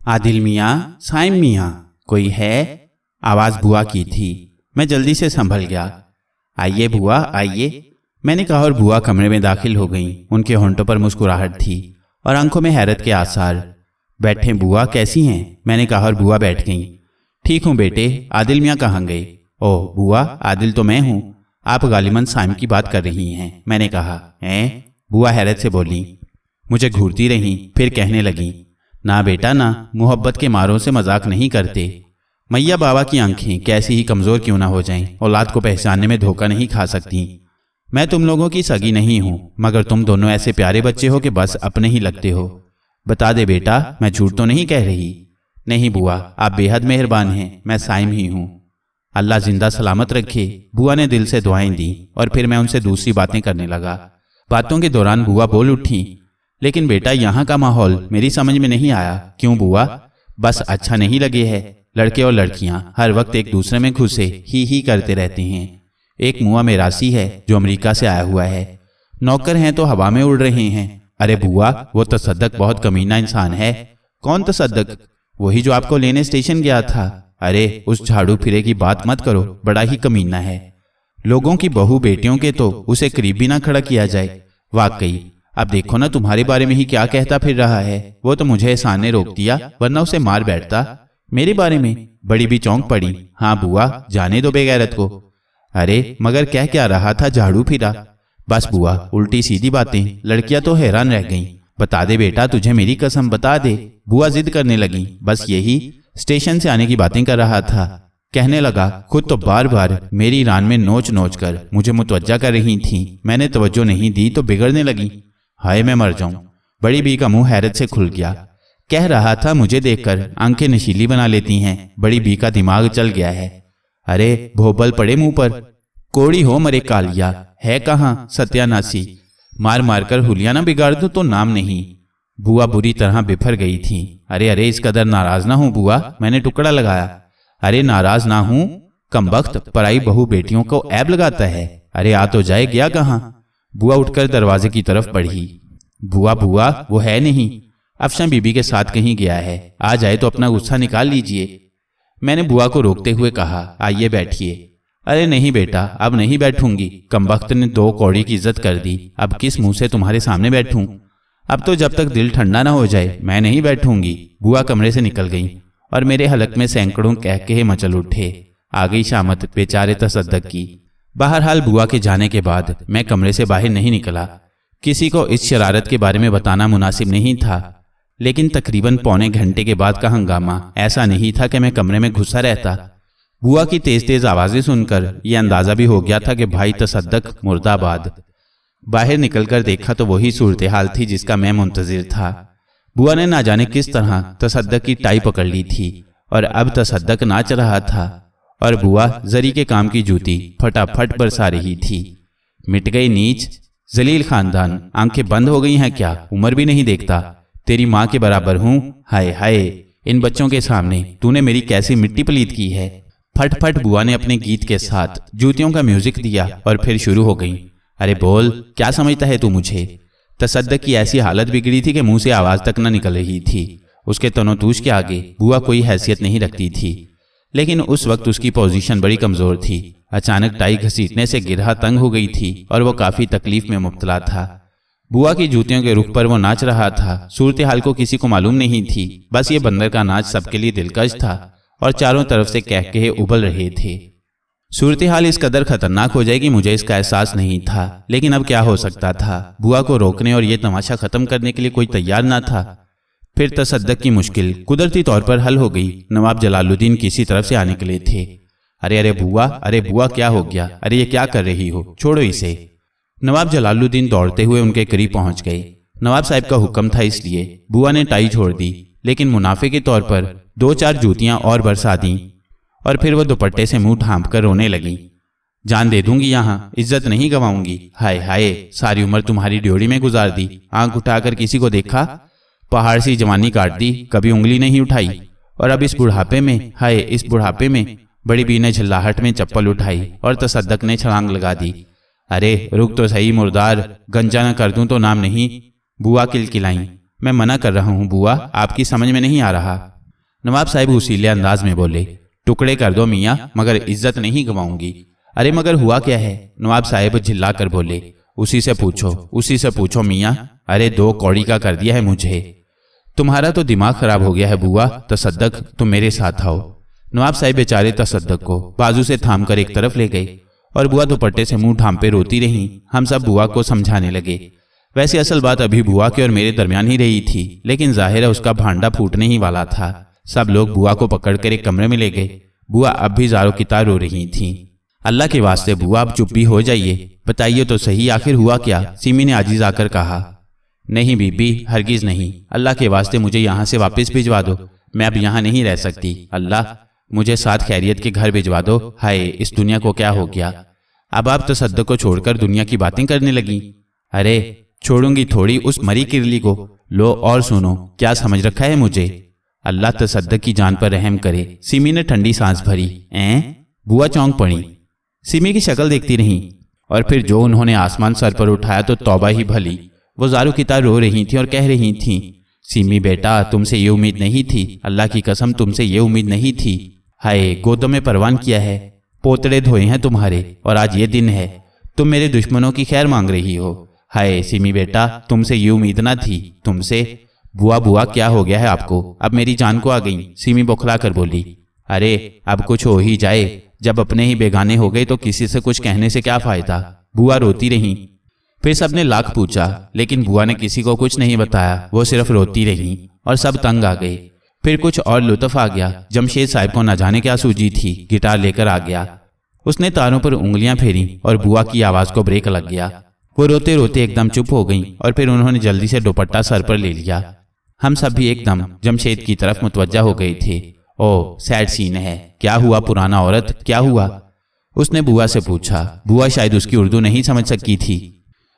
عادل میاں، سائم میاں، کوئی ہے؟ آواز بوا کی تھی۔ میں جلدی سے سنبھل گیا۔ آئیے بوا آئیے، میں نے کہا اور بوا کمرے میں داخل ہو گئیں۔ ان کے ہونٹوں پر مسکراہٹ تھی اور آنکھوں میں حیرت کے آثار۔ بیٹھیں بوا، کیسی ہیں؟ میں نے کہا اور بوا بیٹھ گئیں۔ ٹھیک ہوں بیٹے، عادل میاں کہاں گئے؟ اوہ بوا، عادل تو میں ہوں، آپ غالباً سائم کی بات کر رہی ہیں، میں نے کہا۔ بوا حیرت سے بولیں۔ مجھے گھورتی رہیں، پھر کہنے لگیں، نہ بیٹا نہ، محبت کے ماروں سے مذاق نہیں کرتے۔ میاں بابا کی آنکھیں کیسی ہی کمزور کیوں نہ ہو جائیں، اولاد کو پہچاننے میں دھوکہ نہیں کھا سکتی۔ میں تم لوگوں کی سگی نہیں ہوں، مگر تم دونوں ایسے پیارے بچے ہو کہ بس اپنے ہی لگتے ہو۔ بتا دے بیٹا، میں جھوٹ تو نہیں کہہ رہی؟ نہیں بوا، آپ بے حد مہربان ہیں، میں سائم ہی ہوں۔ اللہ زندہ سلامت رکھے، بوا نے دل سے دعائیں دیں اور پھر میں ان سے دوسری باتیں کرنے لگا۔ باتوں کے دوران بوا بول اٹھیں، لیکن بیٹا یہاں کا ماحول میری سمجھ میں نہیں آیا۔ کیوں بوا؟ بس اچھا نہیں لگے ہے؟ لڑکے اور لڑکیاں ہر وقت ایک دوسرے میں گھسے ہی کرتے رہتے ہیں۔ ایک موا میراثی ہے جو امریکہ سے آیا ہوا ہے، نوکر ہیں تو ہوا میں اڑ رہے ہیں۔ ارے بوا، وہ تصدق بہت کمینہ انسان ہے۔ کون تصدق؟ وہی جو آپ کو لینے اسٹیشن گیا تھا۔ ارے اس جھاڑو پھرے کی بات مت کرو، بڑا ہی کمینہ ہے۔ لوگوں کی بہو بیٹیوں کے تو اسے قریب بھی نہ کھڑا کیا جائے۔ واقعی، اب دیکھو نا تمہارے بارے میں ہی کیا کہتا پھر رہا ہے۔ وہ تو مجھے احسان نے روک دیا، ورنہ اسے مار بیٹھتا۔ میرے بارے میں؟ بڑی بھی چونک پڑی۔ ہاں بوا، جانے دو بے غیرت کو۔ ارے مگر کہہ کیا رہا تھا جھاڑو پھرا؟ بس بوا، الٹی سیدھی باتیں۔ لڑکیاں تو حیران رہ گئیں۔ بتا دے بیٹا، تجھے میری قسم بتا دے۔ بوا ضد کرنے لگیں۔ بس یہی، اسٹیشن سے آنے کی باتیں کر رہا تھا۔ کہنے لگا، خود تو بار بار میری ران میں نوچ نوچ کر مجھے متوجہ کر رہی تھیں، میں نے توجہ نہیں دی تو بگڑنے لگیں۔ ہائے میں مر جاؤں۔ بڑی بی کا منہ حیرت سے کھل گیا۔ کہہ رہا تھا مجھے دیکھ کر آنکھیں نشیلی بنا لیتی ہیں۔ بڑی بی کا دماغ چل گیا ہے۔ ارے بھوبل پڑے منہ پر، کوڑی ہو مرے کالیا، ہے کہاں ستیہ ناسی؟ مار مار کر حلیہ نہ بگاڑ دو تو نام نہیں۔ بوا بری طرح بفر گئی تھی۔ ارے اس قدر ناراض نہ ہوں بوا، میں نے ٹکڑا لگایا۔ ارے ناراض نہ ہوں، کمبخت، پرائی بہو بیٹیوں کو عیب لگاتا ہے۔ ارے آ تو جائے، گیا کہاں؟ بوا اٹھ کر دروازے کی طرف بڑھی۔ بوا وہ ہے نہیں، افشاں بی بی کے ساتھ کہیں گیا ہے، آ جائے تو اپنا غصہ نکال لیجئے۔ میں نے بوا کو روکتے ہوئے کہا، آئیے بیٹھیے۔ ارے نہیں بیٹا، اب نہیں بیٹھوں گی، کمبخت نے 2 کوڑی کی عزت کر دی، اب کس منہ سے تمہارے سامنے بیٹھوں؟ اب تو جب تک دل ٹھنڈا نہ ہو جائے میں نہیں بیٹھوں گی۔ بوا کمرے سے نکل گئیں اور میرے حلق میں سینکڑوں کہکہے مچل اٹھے۔ آ گئی شامت بیچارے تصدق کی۔ بہرحال بوا کے جانے کے بعد میں کمرے سے باہر نہیں نکلا۔ کسی کو اس شرارت کے بارے میں بتانا مناسب نہیں تھا، لیکن تقریباً پونے گھنٹے کے بعد کا ہنگامہ ایسا نہیں تھا کہ میں کمرے میں گھسا رہتا۔ بوا کی تیز تیز آوازیں سن کر یہ اندازہ بھی ہو گیا تھا کہ بھائی تصدق مردہ باد۔ باہر نکل کر دیکھا تو وہی صورتحال تھی جس کا میں منتظر تھا۔ بوا نے نہ جانے کس طرح تصدق کی ٹائی پکڑ لی تھی اور اب تصدق ناچ رہا تھا اور بوا زری کے کام کی جوتی پھٹافٹ برسا رہی تھی۔ مٹ گئی نیچ، ذلیل خاندان، آنکھیں بند ہو گئی ہیں کیا؟ عمر بھی نہیں دیکھتا، تیری ماں کے برابر ہوں۔ ہائے ہائے، ان بچوں کے سامنے تو نے میری کیسی مٹی پلید کی ہے۔ پھٹ پھٹ بوا نے اپنے گیت کے ساتھ جوتیوں کا میوزک دیا اور پھر شروع ہو گئیں۔ ارے بول، کیا سمجھتا ہے تو مجھے؟ تصدق کی ایسی حالت بگڑی تھی کہ منہ سے آواز تک نہ نکل رہی تھی۔ اس کے تن و توش کے آگے بوا کوئی حیثیت نہیں رکھتی تھی، لیکن اس وقت اس کی پوزیشن بڑی کمزور تھی۔ اچانک ٹائی گھسیٹنے سے گرہا تنگ ہو گئی تھی اور وہ کافی تکلیف میں مبتلا تھا۔ بوا کی جوتیوں کے رخ پر وہ ناچ رہا تھا۔ صورتحال کو کسی کو معلوم نہیں تھی، بس یہ بندر کا ناچ سب کے لیے دلکش تھا اور چاروں طرف سے کہکہے ابل رہے تھے۔ صورتحال اس قدر خطرناک ہو جائے گی مجھے اس کا احساس نہیں تھا، لیکن اب کیا ہو سکتا تھا؟ بوا کو روکنے اور یہ تماشا ختم کرنے کے لیے کوئی تیار نہ تھا۔ پھر تصدق کی مشکل قدرتی طور پر حل ہو گئی۔ نواب جلال الدین کسی طرف سے آنے کے لیے تھے۔ ارے بوا کیا ہو گیا؟ ارے یہ کیا کر رہی ہو؟ چھوڑو اسے۔ نواب جلال الدین دوڑتے ہوئے ان کے قریب پہنچ گئے۔ نواب صاحب کا حکم تھا اس لیے بوا نے ٹائی چھوڑ دی، لیکن منافع کے طور پر 2-4 جوتیاں اور برسا دیں اور پھر وہ دوپٹے سے منہ ڈھانپ کر رونے لگیں۔ جان دے دوں گی یہاں، عزت نہیں گنواؤں گی۔ ہائے ہائے، ساری عمر تمہاری ڈیوڑی میں گزار دی، آنکھ اٹھا کر کسی کو دیکھا؟ پہاڑ سی جوانی کاٹ دی، کبھی انگلی نہیں اٹھائی، اور اب اس بڑھاپے میں، ہائے اس بڑھاپے میں۔ بڑی بی نے جھلاہٹ میں چپل اٹھائی اور تصدق نے چھلانگ لگا دی۔ ارے رک تو صحیح مردار، گنجا نہ کر دوں تو نام نہیں۔ بوا کلکلائیں۔ میں منع کر رہا ہوں بوا، آپ کی سمجھ میں نہیں آ رہا۔ نواب صاحب اصیلے انداز میں بولے، ٹکڑے کر دو میاں، مگر عزت نہیں گنواؤں گی۔ ارے مگر ہوا کیا ہے؟ نواب صاحب جھلا کر بولے، اسی سے پوچھو میاں۔ ارے 2 کوڑی کا کر دیا ہے مجھے۔ تمہارا تو دماغ خراب ہو گیا ہے بوا، تصدق تم میرے ساتھ آؤ۔ نواب صاحب بیچارے تصدق کو بازو سے تھام کر ایک طرف لے گئے اور بوا دوپٹے سے منہ ڈھانپے روتی رہیں۔ ہم سب بوا کو سمجھانے لگے۔ ویسے اصل بات ابھی بوا کے اور میرے درمیان ہی رہی تھی، لیکن ظاہر ہے اس کا بھانڈا پھوٹنے ہی والا تھا۔ سب لوگ بوا کو پکڑ کر ایک کمرے میں لے گئے۔ بوا اب بھی زاروں کی طرح رو رہی تھیں۔ اللہ کے واسطے بوا اب چپ بھی ہو جائیے، بتائیے تو صحیح آخر ہوا کیا؟ سیمی نے عاجز آ کر کہا۔ نہیں بی بی، ہرگز نہیں، اللہ کے واسطے مجھے یہاں سے واپس بھجوا دو، میں اب یہاں نہیں رہ سکتی۔ اللہ، مجھے ساتھ خیریت کے گھر بھجوا دو۔ ہائے اس دنیا کو کیا ہو گیا؟ اب آپ تصدق کو چھوڑ کر دنیا کی باتیں کرنے لگیں۔ ارے چھوڑوں گی تھوڑی اس مری کرلی کو، لو اور سنو، کیا سمجھ رکھا ہے مجھے؟ اللہ تصدق کی جان پر رحم کرے۔ سیمی نے ٹھنڈی سانس بھری۔ بوا چونک پڑی، سیمی کی شکل دیکھتی رہیں، اور پھر جو انہوں نے آسمان سر پر اٹھایا تو توبہ ہی بھلی۔ وہ زاروں کی طرح رو رہی تھیں اور کہہ رہی تھیں، سیمی بیٹا تم سے یہ امید نہیں تھی، اللہ کی قسم تم سے یہ امید نہیں تھی۔ ہائے گودوں میں پروان کیا ہے، پوتڑے دھوئے ہیں تمہارے، اور آج یہ دن ہے تم میرے دشمنوں کی خیر مانگ رہی ہو۔ ہائے سیمی بیٹا تم سے یہ امید نہ تھی، تم سے۔ بوا کیا ہو گیا ہے آپ کو؟ اب میری جان کو آ گئی۔ سیمی بوکھلا کر بولی، ارے اب کچھ ہو ہی جائے، جب اپنے ہی بیگانے ہو گئے تو کسی سے کچھ کہنے سے کیا فائدہ؟ بوا روتی رہیں۔ پھر سب نے لاکھ پوچھا، لیکن بوا نے کسی کو کچھ نہیں بتایا، وہ صرف روتی رہیں اور سب تنگ آ گئے۔ پھر کچھ اور لطف آ گیا۔ جمشید صاحب کو نہ جانے کیا سوجی تھی، گٹار لے کر آ گیا۔ اس نے تاروں پر انگلیاں پھیریں اور بوا کی آواز کو بریک لگ گیا۔ وہ روتے روتے ایک دم چپ ہو گئیں اور پھر انہوں نے جلدی سے دوپٹہ سر پر لے لیا۔ ہم سب بھی ایک دم جمشید کی طرف متوجہ ہو گئے تھے۔ او سیڈ سین ہے، کیا ہوا پرانا عورت، کیا ہوا؟ اس نے بوا سے پوچھا۔ بوا شاید اس کی اردو نہیں سمجھ سکی تھی۔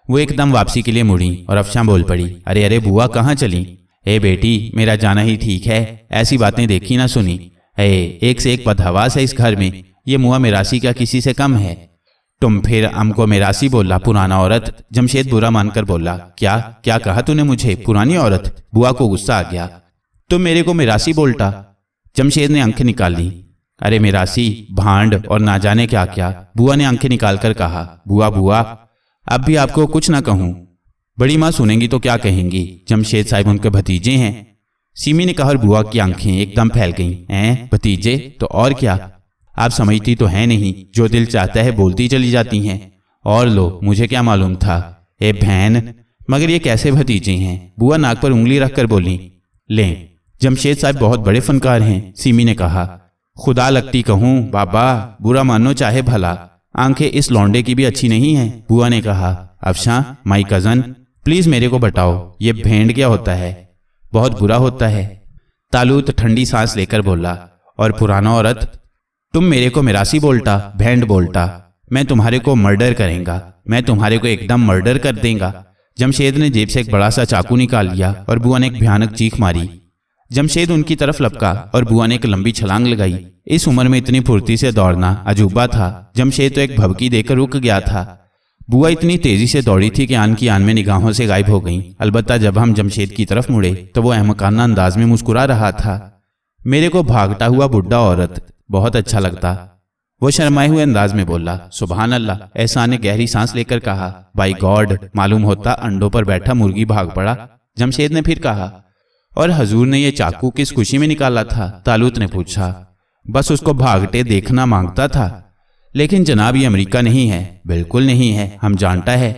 وہ ایک دم واپسی کے لیے مڑی اور افشاں بول پڑی، ارے بوا کہاں چلی؟ اے بیٹی میرا جانا ہی ٹھیک ہے، ایسی باتیں دیکھی نہ سنی۔ ایک سے ایک بدحواس ہے اس گھر میں، یہ موا میراسی کا کسی سے کم ہے۔ تم پھر ہم کو میراسی بولا پرانا عورت؟ جمشید برا مان کر بولا، کیا کہا تو نے مجھے پرانی عورت؟ بوا کو غصہ آ گیا۔ تم میرے کو میراسی بولتا؟ جمشید نے آنکھیں نکال لی۔ ارے میراسی، بھانڈ اور نہ جانے کیا کیا۔ بوا نے آنکھیں نکال کر کہا، بوا اب بھی آپ کو کچھ نہ کہوں، بڑی ماں سنیں گی تو کیا کہیں گی؟ جمشید صاحب ان کے بھتیجے ہیں۔ سیمی نے کہا اور بوا کی آنکھیں ایک دم پھیل گئیں۔ بھتیجے تو اور کیا؟ آپ سمجھتی تو ہے نہیں، جو دل چاہتا ہے بولتی چلی جاتی ہیں۔ اور لو مجھے کیا معلوم تھا؟ اے بہن، مگر یہ کیسے بھتیجے ہیں؟ بوا ناک پر انگلی رکھ کر بولی۔ لیں، جمشید صاحب بہت بڑے فنکار ہیں، سیمی نے کہا۔ خدا لگتی کہوں بابا، برا مانو چاہے بھلا، آنکھیں اس لونڈے کی بھی اچھی نہیں ہیں۔ بوا نے کہا، افشاں مائی کزن پلیز میرے کو بتاؤ، یہ بھینڈ کیا ہوتا ہے؟ بہت برا ہوتا ہے۔ تالوت ٹھنڈی سانس لے کر بولا، اور پرانا عورت تم میرے کو میراسی بولتا، بھینڈ بولتا، میں تمہارے کو مرڈر کریں گا، میں تمہارے کو ایک دم مرڈر کر دیں گا۔ جمشید نے جیب سے ایک بڑا سا چاقو نکال لیا اور بوا نے ایک بھیانک چیخ ماری۔ جمشید ان کی طرف لپکا اور بوا نے ایک لمبی چھلانگ لگائی۔ اس عمر میں اتنی پھرتی سے دوڑنا عجوبہ تھا۔ جمشید تو ایک بھبکی دے کر رک گیا تھا۔ بوا اتنی تیزی سے دوڑی تھی کہ آن کی آن میں نگاہوں سے غائب ہو گئیں۔ البتہ جب ہم جمشید کی طرف مڑے تو وہ احمقانہ انداز میں مسکرا رہا تھا۔ میرے کو بھاگتا ہوا بڈھا عورت بہت اچھا لگتا، وہ شرمائے ہوئے انداز میں بولا۔ سبحان اللہ، احسان نے گہری سانس لے کر کہا۔ بائی گاڈ، معلوم ہوتا انڈوں پر بیٹھا مرغی بھاگ پڑا۔ جمشید نے پھر کہا، اور حضور نے یہ چاقو کس خوشی میں نکالا تھا؟ تالوت نے پوچھا۔ بس اس کو بھاگتے دیکھنا مانگتا تھا، لیکن جناب یہ امریکہ نہیں ہے، بالکل نہیں ہے، ہم جانتا ہے،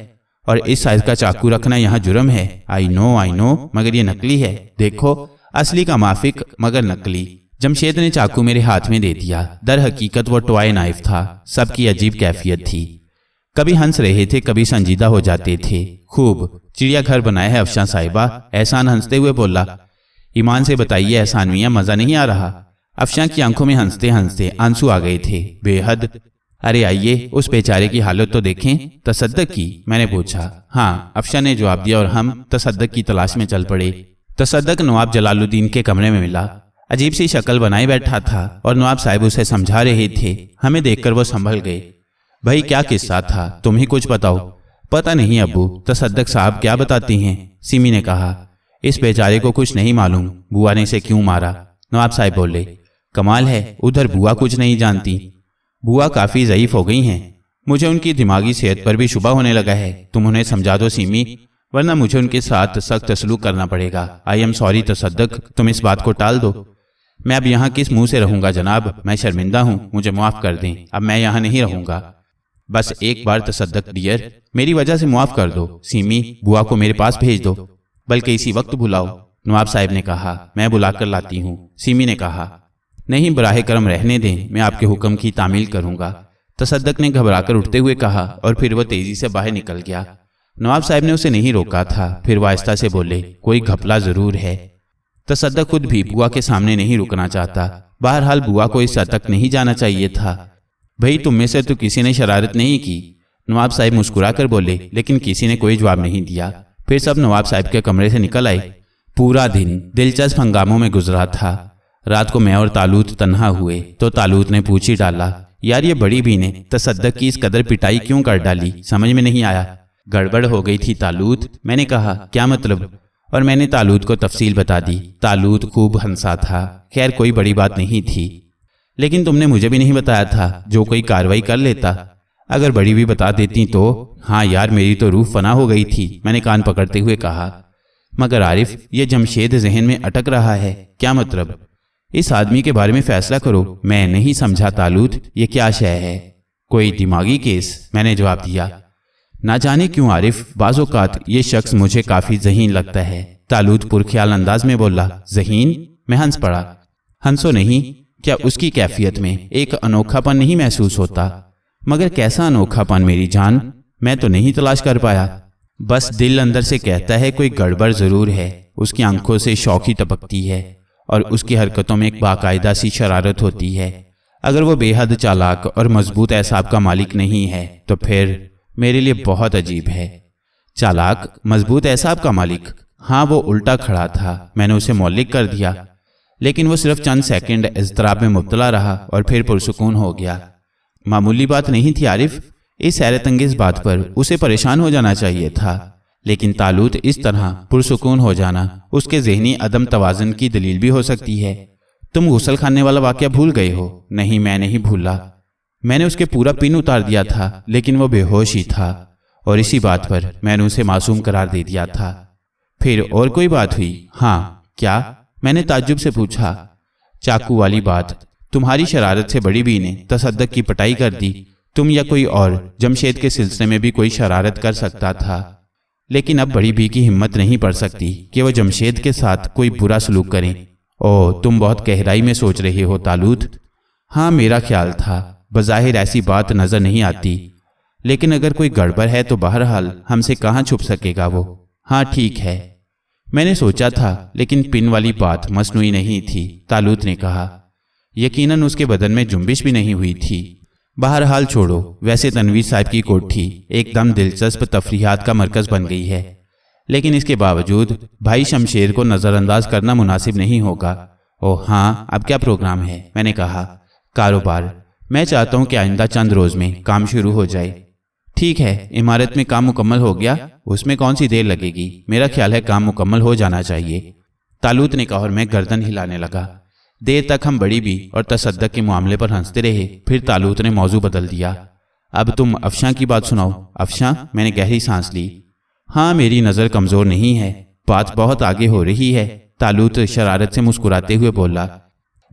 اور اس سائز کا چاقو رکھنا یہاں جرم ہے۔ آئی نو، مگر یہ نقلی ہے، دیکھو اصلی کا موافق مگر نقلی۔ جمشید نے چاقو میرے ہاتھ میں دے دیا۔ در حقیقت وہ ٹوائے نائف تھا۔ سب کی عجیب کیفیت تھی، کبھی ہنس رہے تھے، کبھی سنجیدہ ہو جاتے تھے۔ خوب چڑیا گھر بنایا ہے افشاں صاحبہ، احسان ہنستے ہوئے بولا۔ ایمان سے بتائیے احسان میاں، مزہ نہیں آ رہا؟ افشاں کی آنکھوں میں ہنستے ہنستے آنسو آ گئے تھے، بے حد۔ ارے آئیے اس بیچارے کی حالت تو دیکھیں۔ تصدق کی؟ میں نے پوچھا۔ ہاں، افشاں نے جواب دیا اور ہم تصدق کی تلاش میں چل پڑے۔ تصدق نواب جلال الدین کے کمرے میں ملا۔ عجیب سی شکل بنائے بیٹھا تھا اور نواب صاحب اسے سمجھا رہے تھے۔ ہمیں دیکھ کر وہ سنبھل گئے۔ بھائی کیا قصہ تھا، تم ہی کچھ بتاؤ۔ پتہ نہیں ابو، تصدق صاحب کیا بتاتی ہیں، سیمی نے کہا۔ اس بیچارے کو کچھ نہیں معلوم بوا نے اسے کیوں مارا۔ नवाब साहब बोले, कमाल है, उधर बुआ कुछ नहीं जानती। बुआ काफ़ी ज़ईफ़ हो गई हैं, मुझे उनकी दिमागी सेहत पर भी शुबा होने लगा है। तुम उन्हें समझा दो सीमी, वरना मुझे उनके साथ सख्त सलूक करना पड़ेगा। आई एम सॉरी तसद्दक, तुम इस बात को टाल दो। मैं अब यहाँ किस मुंह से रहूँगा जनाब, मैं शर्मिंदा हूँ, मुझे माफ़ कर दें, अब मैं यहाँ नहीं रहूँगा। बस एक बार तसद्दक डियर, मेरी वजह से मुआफ़ कर दो। सीमी, बुआ को मेरे पास भेज दो, बल्कि इसी वक्त बुलाओ। नवाब साहब ने कहा, मैं बुला कर लाती हूँ। सीमी ने कहा, नहीं, बराहे करम रहने दें, मैं आपके हुक्म की तामील करूँगा। तसद्दक ने घबराकर उठते हुए कहा, और फिर वह तेजी से बाहर निकल गया। नवाब साहब ने उसे नहीं रोका था, फिर वह आहिस्ता से बोले, कोई घपला जरूर है। तसद्दक खुद भी बुआ के सामने नहीं रुकना चाहता। बहरहाल बुआ को इस हद तक नहीं जाना चाहिए था। भाई, तुम में से तो किसी ने शरारत नहीं की? नवाब साहब मुस्कुरा कर बोले, लेकिन किसी ने कोई जवाब नहीं दिया। फिर सब नवाब साहब के कमरे से निकल आए। पूरा दिन दिलचस्प हंगामों में गुजरा था। रात को मैं और तालूत तन्हा हुए तो तालूत ने पूछ ही डाला, यार ये बड़ी भी ने तसद्दक की इस कदर पिटाई क्यों कर डाली? समझ में नहीं आया। गड़बड़ हो गई थी तालूत। मैंने कहा, क्या मतलब? और मैंने तालूत को तफसील बता दी। तालूत खूब हंसा था। खैर, कोई बड़ी बात नहीं थी, लेकिन तुमने मुझे भी नहीं बताया था, जो कोई कार्रवाई कर लेता। अगर बड़ी भी बता देती तो। हाँ यार, मेरी तो रूह फना हो गई थी, मैंने कान पकड़ते हुए कहा। मगर आरिफ, ये जमशेद जहन में अटक रहा है। क्या मतलब? इस आदमी के बारे में फैसला करो। मैं नहीं समझा तालूत, ये क्या शय है? कोई दिमागी केस? मैंने जवाब दिया। ना जाने क्यों आरिफ, बाज़-औक़ात ये शख्स मुझे काफ़ी ज़हीन लगता है। तालूत पुरख्याल अंदाज में बोला। ज़हीन? मैं हंस पड़ा। हंसो नहीं, क्या उसकी कैफियत में एक अनोखापन नहीं महसूस होता? मगर कैसा अनोखापन मेरी जान? मैं तो नहीं तलाश कर पाया। बस दिल अंदर से कहता है कोई गड़बड़ ज़रूर है। उसकी आंखों से शौकी टपकती है और उसकी हरकतों में एक बाकायदा सी शरारत होती है। अगर वो बेहद चालाक और मजबूत एसाब का मालिक नहीं है तो फिर मेरे लिए बहुत अजीब है। चालाक, मजबूत एसाब का मालिक? हाँ, वो उल्टा खड़ा था। मैंने उसे मौलिक कर दिया, लेकिन वो सिर्फ चंद सेकंड इज़्तिराब में मुब्तला रहा और फिर पुरसुकून हो गया। मामूली बात नहीं थी आरिफ। इस हैरत अंगेज बात पर उसे परेशान हो जाना चाहिए था, लेकिन तालूत इस तरह पुरसुकून हो जाना उसके ज़हनी अदम तवाज़ुन की दलील भी हो सकती है। तुम गुसल खाने वाला वाक़या भूल गए हो? नहीं, मैं नहीं भूला। मैंने उसके पूरा पिन उतार दिया था, लेकिन वो बेहोश ही था और इसी बात पर मैंने उसे मासूम करार दे दिया था। फिर और कोई बात हुई? हाँ। क्या? मैंने ताज्जुब से पूछा। चाकू वाली बात। तुम्हारी शरारत से बड़ी बी ने तसद्दक की पिटाई कर दी। तुम या कोई और जमशेद के सिलसिले में भी कोई शरारत कर सकता था, लेकिन अब बड़ी बी की हिम्मत नहीं पड़ सकती कि वह जमशेद के साथ कोई बुरा सलूक करें। ओह, तुम बहुत गहराई में सोच रहे हो तालूत। हाँ, मेरा ख्याल था। बज़ाहिर ऐसी बात नजर नहीं आती, लेकिन अगर कोई गड़बड़ है तो बहरहाल हमसे कहाँ छुप सकेगा वो। हाँ ठीक है, मैंने सोचा था, लेकिन पिन वाली बात मसनूई नहीं थी, तालूत ने कहा। यकीनन उसके बदन में जुम्बिश भी नहीं हुई थी। बहरहाल छोड़ो, वैसे तनवीर साहब की कोठी एकदम दिलचस्प तफरीहात का मरकज़ बन गई है, लेकिन इसके बावजूद भाई शमशेर को नज़रअंदाज करना मुनासिब नहीं होगा। ओह हाँ, अब क्या प्रोग्राम है? मैंने कहा। कारोबार। मैं चाहता हूँ कि आइंदा चंद रोज़ में काम शुरू हो जाए। ठीक है, इमारत में काम मुकम्मल हो गया, उसमें कौन सी देर लगेगी। मेरा ख्याल है काम मुकम्मल हो जाना चाहिए, तालूत ने कहा और मैं गर्दन हिलाने लगा। देर तक हम बड़ी बी और तसद्दक के मामले पर हंसते रहे। फिर तालूत ने मौजू बदल दिया। अब तुम अफशां की बात सुनाओ। अफशां? मैंने गहरी सांस ली। हाँ, मेरी नज़र कमज़ोर नहीं है, बात बहुत आगे हो रही है, तालूत शरारत से मुस्कुराते हुए बोला।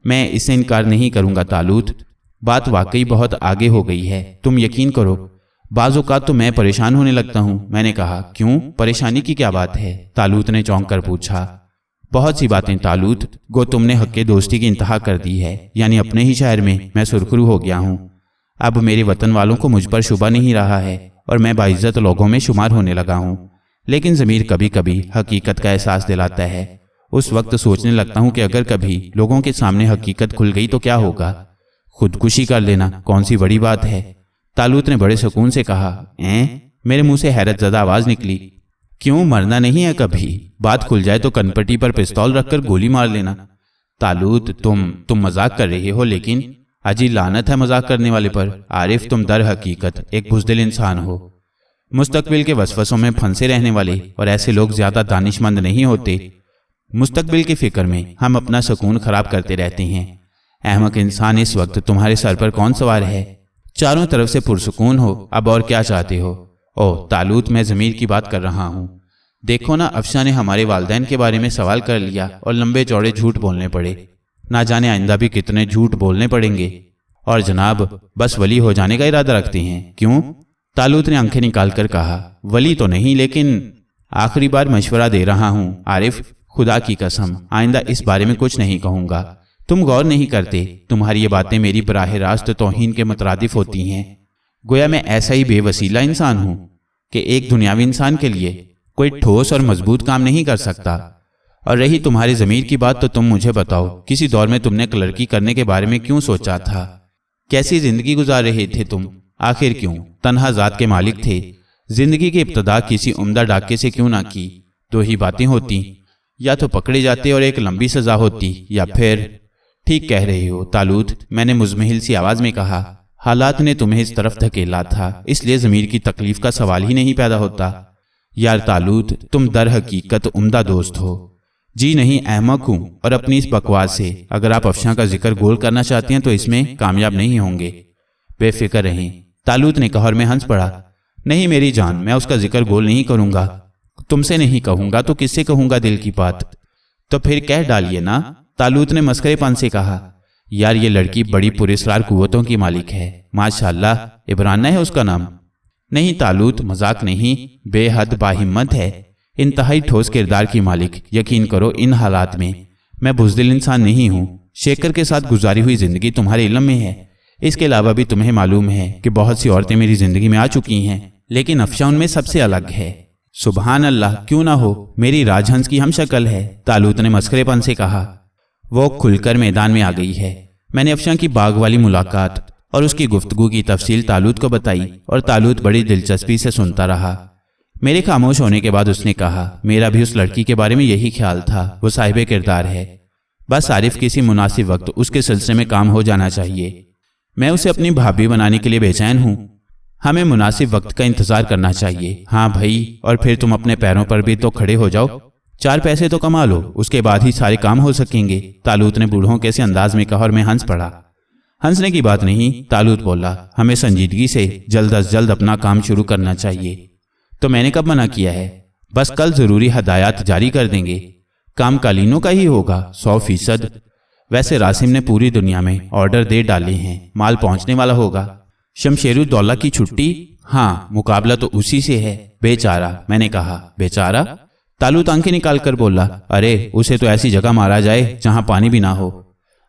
मैं इससे इनकार नहीं करूँगा तालूत, बात वाकई बहुत आगे हो गई है, तुम यकीन करो। बाज़-औक़ात तो मैं परेशान होने लगता हूँ। मैंने कहा। क्यों, परेशानी की क्या बात है? तालूत ने चौंक कर पूछा। बहुत सी बातें तालूत, गो तुमने हक़ दोस्ती की इंतहा कर दी है, यानी अपने ही शहर में मैं सुरखरू हो गया हूँ। अब मेरे वतन वालों को मुझ पर शुबा नहीं रहा है और मैं बाइज़्ज़त लोगों में शुमार होने लगा हूँ, लेकिन ज़मीर कभी कभी हकीकत का एहसास दिलाता है। उस वक्त सोचने लगता हूँ कि अगर कभी लोगों के सामने हकीकत खुल गई तो क्या होगा। खुदकुशी कर लेना कौन सी बड़ी बात है, तालूत ने बड़े सुकून से कहा। मेरे मुंह से हैरत ज़दा आवाज़ निकली। क्यों, मरना नहीं है कभी? बात खुल जाए तो कनपट्टी पर पिस्तौल रखकर गोली मार लेना। तालूत, तुम मजाक कर रहे हो, लेकिन अजी लानत है मजाक करने वाले पर। आरिफ, तुम दर हकीकत एक बुज़दिल इंसान हो, मुस्तकबिल के वसवसों में फंसे रहने वाले, और ऐसे लोग ज़्यादा दानिशमंद नहीं होते। مستقبل کی فکر میں ہم اپنا سکون خراب کرتے رہتے ہیں۔ احمق انسان، اس وقت تمہارے سر پر کون سوار ہے؟ چاروں طرف سے پرسکون ہو، اب اور کیا چاہتے ہو؟ اوہ طالوت، میں ضمیر کی بات کر رہا ہوں۔ دیکھو نا، افشاں نے ہمارے والدین کے بارے میں سوال کر لیا اور لمبے چوڑے جھوٹ بولنے پڑے۔ نہ جانے آئندہ بھی کتنے جھوٹ بولنے پڑیں گے۔ اور جناب بس ولی ہو جانے کا ارادہ رکھتے ہیں؟ کیوں؟ طالوت نے آنکھیں نکال کر کہا، ولی تو نہیں، لیکن آخری بار مشورہ دے رہا ہوں عارف، خدا کی قسم آئندہ اس بارے میں کچھ نہیں کہوں گا۔ تم غور نہیں کرتے، تمہاری یہ باتیں میری براہ راست توہین کے مترادف ہوتی ہیں۔ گویا میں ایسا ہی بے وسیلہ انسان ہوں کہ ایک دنیاوی انسان کے لیے کوئی ٹھوس اور مضبوط کام نہیں کر سکتا۔ اور رہی تمہاری ضمیر کی بات، تو تم مجھے بتاؤ، کسی دور میں تم نے کلرکی کرنے کے بارے میں کیوں سوچا تھا؟ کیسی زندگی گزار رہے تھے تم؟ آخر کیوں؟ تنہا ذات کے مالک تھے، زندگی کی ابتدا کسی عمدہ ڈاکے سے کیوں نہ کی؟ دو ہی باتیں ہوتی، یا تو پکڑے جاتے اور ایک لمبی سزا ہوتی، یا پھر… ٹھیک کہہ رہے ہو طالوت، میں نے مزمحل سی آواز میں کہا۔ حالات نے تمہیں اس طرف دھکیلا تھا، اس لیے ضمیر کی تکلیف کا سوال ہی نہیں پیدا ہوتا۔ یار طالوت، تم در حقیقت عمدہ دوست ہو۔ جی نہیں، احمق ہوں، اور اپنی اس بکواس سے اگر آپ افشاں کا ذکر گول کرنا چاہتے ہیں تو اس میں کامیاب نہیں ہوں گے۔ بے فکر رہیں، طالوت نے کہا اور میں ہنس پڑا۔ نہیں میری جان، میں اس کا ذکر گول نہیں کروں گا۔ تم سے نہیں کہوں گا تو کس سے کہوں گا دل کی بات؟ تو پھر کہہ ڈالیے نا، طالوت نے مسخرے پن سے کہا۔ یار یہ لڑکی بڑی پراسرار قوتوں کی مالک ہے، ماشاءاللہ، عبرانہ ہے اس کا نام۔ نہیں طالوت، مذاق نہیں، بے حد باہمت ہے، انتہائی ٹھوس کردار کی مالک۔ یقین کرو ان حالات میں میں بزدل انسان نہیں ہوں۔ شیکر کے ساتھ گزاری ہوئی زندگی تمہارے علم میں ہے، اس کے علاوہ بھی تمہیں معلوم ہے کہ بہت سی عورتیں میری زندگی میں آ چکی ہیں، لیکن افشاں ان میں سب سے الگ ہے۔ سبحان اللہ، کیوں نہ ہو، میری راج ہنس کی ہم شکل ہے، طالوت نے مسخرے پن سے کہا۔ وہ کھل کر میدان میں آ گئی ہے۔ میں نے افشاں کی باغ والی ملاقات اور اس کی گفتگو کی تفصیل طالوت کو بتائی، اور طالوت بڑی دلچسپی سے سنتا رہا۔ میرے خاموش ہونے کے بعد اس نے کہا، میرا بھی اس لڑکی کے بارے میں یہی خیال تھا، وہ صاحب کردار ہے، بس عارف کسی مناسب وقت اس کے سلسلے میں کام ہو جانا چاہیے۔ میں اسے اپنی بھابھی بنانے کے لیے بے چین ہوں، ہمیں مناسب وقت کا انتظار کرنا چاہیے۔ ہاں بھائی، اور پھر تم اپنے پیروں پر بھی تو کھڑے ہو جاؤ، 4 پیسے تو کما لو، اس کے بعد ہی سارے کام ہو سکیں گے، طالوت نے بوڑھوں کے سے انداز میں کہا اور میں ہنس پڑا۔ ہنسنے کی بات نہیں، طالوت بولا، ہمیں سنجیدگی سے جلد از جلد اپنا کام شروع کرنا چاہیے۔ تو میں نے کب منع کیا ہے؟ بس کل ضروری ہدایات جاری کر دیں گے، کام قالینوں کا ہی ہوگا 100%۔ ویسے راسم نے پوری دنیا میں آرڈر دے ڈالے ہیں، مال پہنچنے والا ہوگا۔ شمشیر الدولہ کی چھٹی؟ ہاں، مقابلہ تو اسی سے ہے۔ بیچارہ، میں نے کہا۔ بیچارہ؟ طالوت آنکھیں نکال کر بولا، ارے اسے تو ایسی جگہ مارا جائے جہاں پانی بھی نہ ہو۔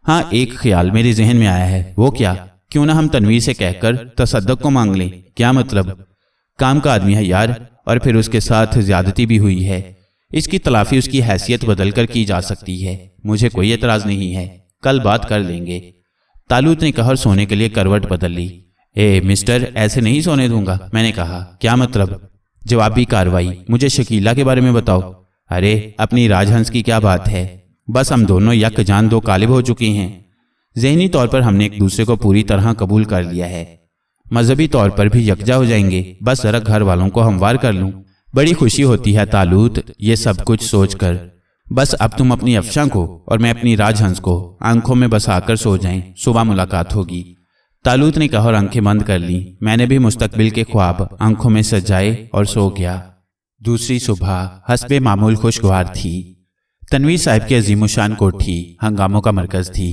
ہاں، ایک خیال میرے ذہن میں آیا ہے۔ وہ کیا؟ کیوں نہ ہم تنویر سے کہہ کر تصدق کو مانگ لیں؟ کیا مطلب؟ کام کا آدمی ہے یار، اور پھر اس کے ساتھ زیادتی بھی ہوئی ہے، اس کی تلافی اس کی حیثیت بدل کر کی جا سکتی ہے، مجھے کوئی اعتراض نہیں ہے، کل بات کر لیں گے، طالوت نے کہا اور سونے کے لیے کروٹ بدل لی۔ اے مسٹر، ایسے نہیں سونے دوں گا، میں نے کہا۔ کیا مطلب؟ جوابی کاروائی۔ مجھے شکیلہ کے بارے میں بتاؤ۔ ارے اپنی راج ہنس کی کیا بات ہے، بس ہم دونوں یک جان دو قالب ہو چکے ہیں، ذہنی طور پر ہم نے ایک دوسرے کو پوری طرح قبول کر لیا ہے، مذہبی طور پر بھی یکجا ہو جائیں گے، بس ذرا گھر والوں کو ہموار کر لوں۔ بڑی خوشی ہوتی ہے طالوت یہ سب کچھ سوچ کر، بس اب تم اپنی افشاں کو اور میں اپنی راج ہنس کو آنکھوں میں بسا کر سو جائیں، صبح ملاقات ہوگی۔ طالوت نے کہا اور آنکھیں بند کر لیں۔ میں نے بھی مستقبل کے خواب آنکھوں میں سجائے اور سو گیا۔ دوسری صبح حسب معمول خوشگوار تھی۔ تنویر صاحب کی عظیم الشان کوٹھی ہنگاموں کا مرکز تھی،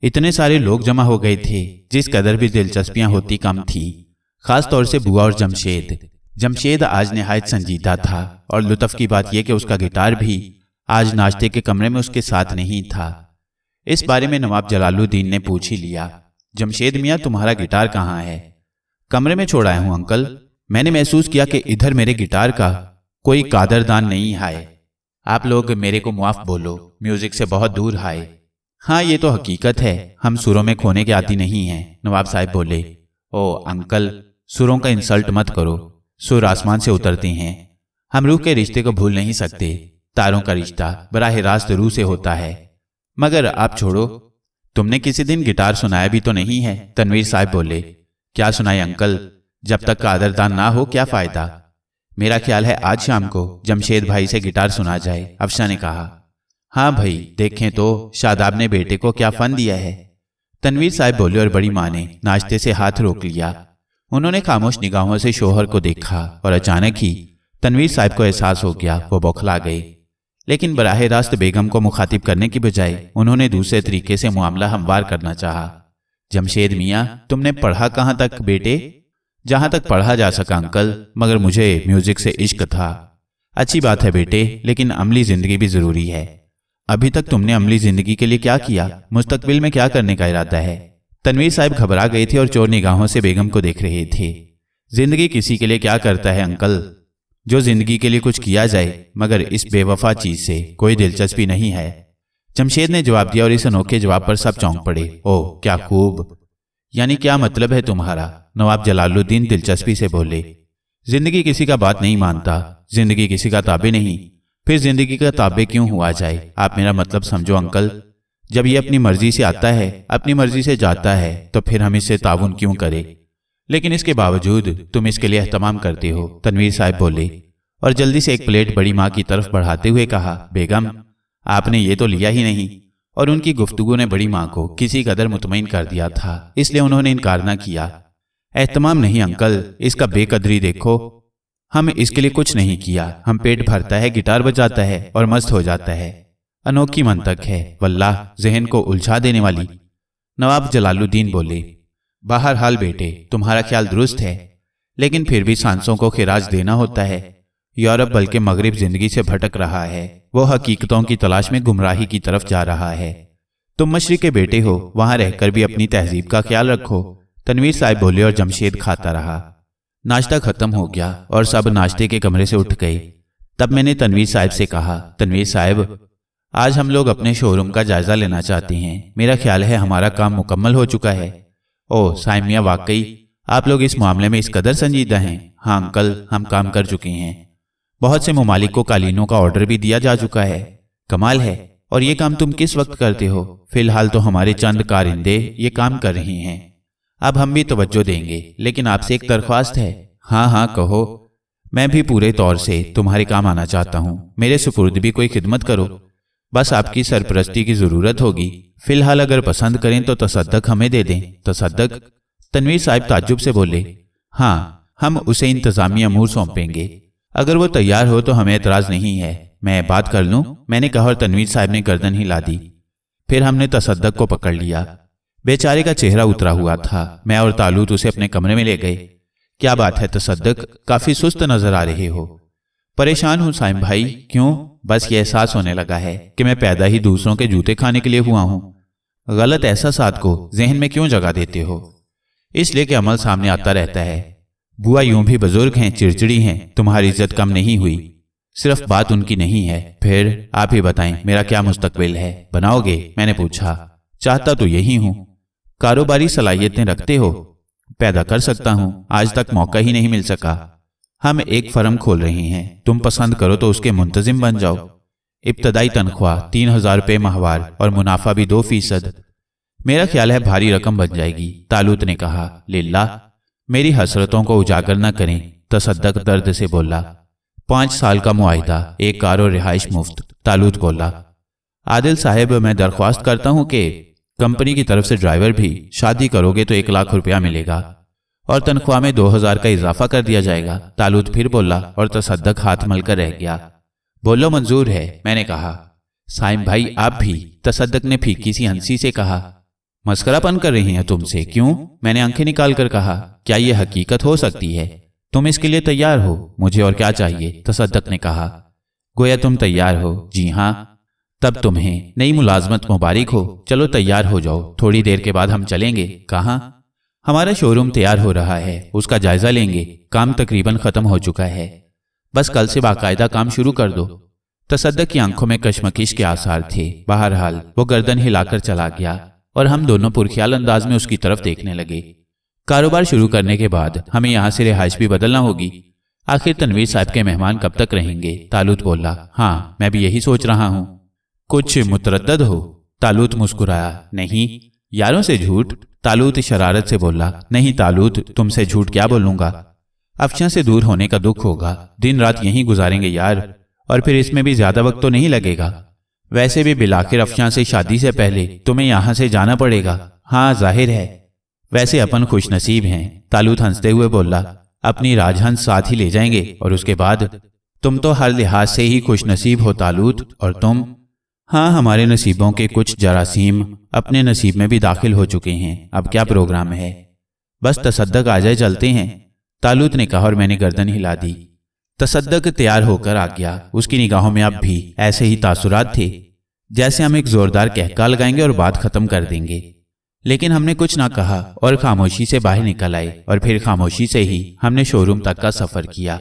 اتنے سارے لوگ جمع ہو گئے تھے، جس قدر بھی دلچسپیاں ہوتی کم تھیں، خاص طور سے بوا اور جمشید۔ جمشید آج نہایت سنجیدہ تھا، اور لطف کی بات یہ کہ اس کا گٹار بھی آج ناشتے کے کمرے میں اس کے ساتھ نہیں تھا۔ اس بارے میں نواب جلال الدین نے پوچھ ہی لیا، جمشید میاں تمہارا گٹار کہاں ہے؟ کمرے میں چھوڑ آیا ہوں انکل۔ میں نے محسوس کیا کہ ادھر میرے گٹار کا کوئی قادردان نہیں ہے۔ آپ لوگ میرے کو معاف بولو، میوزک سے بہت دور ہے۔ ہاں یہ تو حقیقت ہے، ہم سروں میں کھونے کے عادی نہیں ہیں، نواب صاحب بولے۔ او انکل، سروں کا انسلٹ مت کرو، سر آسمان سے اترتے ہیں، ہم روح کے رشتے کو بھول نہیں سکتے، تاروں کا رشتہ براہ راست روح سے ہوتا ہے۔ مگر آپ چھوڑو، تم نے کسی دن گٹار سنایا بھی تو نہیں ہے، تنویر صاحب بولے۔ کیا سنائے انکل، جب تک قادردان نہ ہو کیا فائدہ؟ میرا خیال ہے آج شام کو جمشید بھائی سے گٹار سنا جائے، افشاں نے کہا۔ हाँ भाई, देखें तो शादाब ने बेटे को क्या फन दिया है। तनवीर साहब बोले और बड़ी माँ ने नाश्ते से हाथ रोक लिया। उन्होंने खामोश निगाहों से शोहर को देखा और अचानक ही तनवीर साहब को एहसास हो गया, वो बौखला गए। लेकिन बराह रास्त बेगम को मुखातिब करने की बजाय उन्होंने दूसरे तरीके से मामला हमवार करना चाहा। जमशेद मियाँ, तुमने पढ़ा कहाँ तक बेटे? जहाँ तक पढ़ा जा सका अंकल, मगर मुझे म्यूजिक से इश्क था। अच्छी बात है बेटे, लेकिन अमली जिंदगी भी जरूरी है। अभी तक तुमने अमली जिंदगी के लिए क्या किया? मुस्तकबिल में क्या करने का इरादा है? तनवीर साहब घबरा गए थे और चोर निगाहों से बेगम को देख रहे थे। जिंदगी किसी के लिए क्या करता है अंकल? जो जिंदगी के लिए कुछ किया जाए, मगर इस बेवफा चीज से कोई दिलचस्पी नहीं है। जमशेद ने जवाब दिया और इस अनोखे जवाब पर सब चौंक पड़े। ओह क्या खूब! यानी क्या मतलब है तुम्हारा? नवाब जलालुद्दीन दिलचस्पी से बोले। जिंदगी किसी का बात नहीं मानता, जिंदगी किसी का ताबे नहीं, फिर जिंदगी का ताबे क्यों हुआ जाए? आप मेरा मतलब समझो अंकल। जब ये अपनी मर्जी से आता है, अपनी मर्जी से जाता है, तो फिर हम इससे ताउन क्यों करें? लेकिन इसके बावजूद तुम इसके लिए एहतमाम करते हो, तनवीर साहब बोले और जल्दी से एक प्लेट बड़ी माँ की तरफ बढ़ाते हुए कहा, बेगम आपने ये तो लिया ही नहीं। और उनकी गुफ्तगू ने बड़ी माँ को किसी कदर मुतमईन कर दिया था, इसलिए उन्होंने इनकार न किया। एहतमाम नहीं अंकल, इसका बेकदरी देखो। हम इसके लिए कुछ नहीं किया, हम पेट भरता है, गिटार बजाता है और मस्त हो जाता है। अनोखी मंतक है, वल्लाह जहन को उलझा देने वाली। नवाब जलालुद्दीन बोले, बहरहाल बेटे तुम्हारा ख्याल दुरुस्त है, लेकिन फिर भी सांसों को खिराज देना होता है। यूरोप बल्कि मगरिब जिंदगी से भटक रहा है, वो हकीकतों की तलाश में गुमराही की तरफ जा रहा है। तुम मशरिक के बेटे हो, वहां रहकर भी अपनी तहजीब का ख्याल रखो। तनवीर साहब बोले और जमशेद खाता रहा। नाश्ता खत्म हो गया और सब नाश्ते के कमरे से उठ गए। तब मैंने तनवीर साहब से कहा, तनवीर साहब आज हम लोग अपने शोरूम का जायजा लेना चाहते हैं। मेरा ख्याल है हमारा काम मुकम्मल हो चुका है। ओह साइम मियां, वाकई आप लोग इस मामले में इस कदर संजीदा हैं? हाँ अंकल, हम काम कर चुके हैं। बहुत से ममालिक को कालीनों का ऑर्डर भी दिया जा चुका है। कमाल है। और ये काम तुम किस वक्त करते हो? फिलहाल तो हमारे चंद कारिंदे ये काम कर रही हैं। अब हम भी तवज्जो देंगे, लेकिन आपसे एक दरख्वास्त है। हाँ हाँ कहो। मैं भी पूरे तौर से तुम्हारे काम आना चाहता हूँ। मेरे सुपुर्द भी कोई खिदमत करो, बस आपकी सरपरस्ती की जरूरत होगी। फिलहाल अगर पसंद करें तो तसद्दक हमें दे दें। तसद्दक? तनवीर साहब ताज्जुब से बोले, हाँ हम उसे इंतजामी अमूर सौंपेंगे। अगर वो तैयार हो तो हमें एतराज नहीं है। मैं बात कर लूं? मैंने कहा और तनवीर साहब ने गर्दन हिला दी। फिर हमने तसद्दक को पकड़ लिया। बेचारे का चेहरा उतरा हुआ था। मैं और तालूत उसे अपने कमरे में ले गए। क्या बात है तसद्दक, काफी सुस्त नजर आ रहे हो? परेशान हूं साइम भाई। क्यों? बस ये एहसास होने लगा है कि मैं पैदा ही दूसरों के जूते खाने के लिए हुआ हूं। गलत एहसासात को जहन में क्यों जगह देते हो? इसलिए कि अमल सामने आता रहता है। बुआ यूं भी बुजुर्ग हैं, चिड़चिड़ी हैं, तुम्हारी इज्जत कम नहीं हुई। सिर्फ बात उनकी नहीं है। फिर आप ही बताएं मेरा क्या मुस्तकबिल है? बनाओगे? मैंने पूछा। चाहता तो यही हूं। कारोबारी सलाहियतें रखते हो? पैदा कर सकता हूं, आज तक मौका ही नहीं मिल सका। हम एक फर्म खोल रहे हैं, तुम पसंद करो तो उसके मुंतजिम बन जाओ। इब्तदाई तनख्वाह 3000 रुपये माहवार और मुनाफा भी 2%। मेरा ख्याल है भारी रकम बन जाएगी। तालूत ने कहा, लिल्ला मेरी हसरतों को उजागर न करें। तसद्दक दर्द से बोला। 5 साल का मुआहिदा, एक कार और रिहाइश मुफ्त। तालूत बोला, आदिल साहब मैं दरख्वास्त करता हूं कि कंपनी की तरफ से ड्राइवर भी। शादी करोगे तो 1 लाख रुपया मिलेगा और तनख्वाह में 2000 का इजाफा कर दिया जाएगा। तालूत फिर बोला और तसद्दक हाथ मलकर रह गया। बोलो मंजूर है, मैंने कहा। साइम भाई आप भी? तसद्दक ने फीकी सी हंसी से कहा। मस्करापन कर रही हैं तुमसे? क्यों? मैंने आंखें निकाल कर कहा। क्या यह हकीकत हो सकती है? तुम इसके लिए तैयार हो? मुझे और क्या चाहिए? तसद्दक ने कहा। गोया तुम तैयार हो? जी हाँ। तब तुम्हें नई मुलाजमत मुबारक हो। चलो तैयार हो जाओ, थोड़ी देर के बाद हम चलेंगे। कहाँ? हमारा शोरूम तैयार हो रहा है, उसका जायजा लेंगे। काम तकरीबन खत्म हो चुका है, बस कल से बाकायदा काम शुरू कर दो। तसद्दक की आंखों में कशमकश के आसार थे। बहरहाल वो गर्दन हिलाकर चला गया और हम दोनों पुरख्याल अंदाज में उसकी तरफ देखने लगे। कारोबार शुरू करने के बाद हमें यहाँ से रिहाइश भी बदलना होगी। आखिर तनवीर साहब के मेहमान कब तक रहेंगे? तालूत बोला। हाँ मैं भी यही सोच रहा हूँ। कुछ मुतरद्दद हो? तालूत मुस्कुराया। नहीं। यारों से झूठ? तालूत शरारत से बोला। नहीं तालूत, तुमसे झूठ क्या बोलूंगा। अफशा से दूर होने का दुख होगा। दिन रात यहीं गुजारेंगे यार, और फिर इसमें भी ज्यादा वक्त तो नहीं लगेगा। वैसे भी बिलाखिर अफशां से शादी से पहले तुम्हें यहाँ से जाना पड़ेगा। हाँ जाहिर है, वैसे अपन खुश नसीब हैं। तालूत हंसते हुए बोला, अपनी राजहंस साथ ही ले जाएंगे और उसके बाद? तुम तो हर लिहाज से ही खुश नसीब हो तालूत, और तुम? हाँ, हमारे नसीबों के कुछ जरासीम अपने नसीब में भी दाखिल हो चुके हैं। अब क्या प्रोग्राम है? बस तसद्दक आ जाए, चलते हैं, तालूत ने कहा और मैंने गर्दन हिला दी। तसद्दक तैयार होकर आ गया। उसकी निगाहों में अब भी ऐसे ही तासुरात थे, जैसे हम एक जोरदार कहका लगाएंगे और बात खत्म कर देंगे। लेकिन हमने कुछ ना कहा और खामोशी से बाहर निकल आए, और फिर खामोशी से ही हमने शोरूम तक का सफर किया।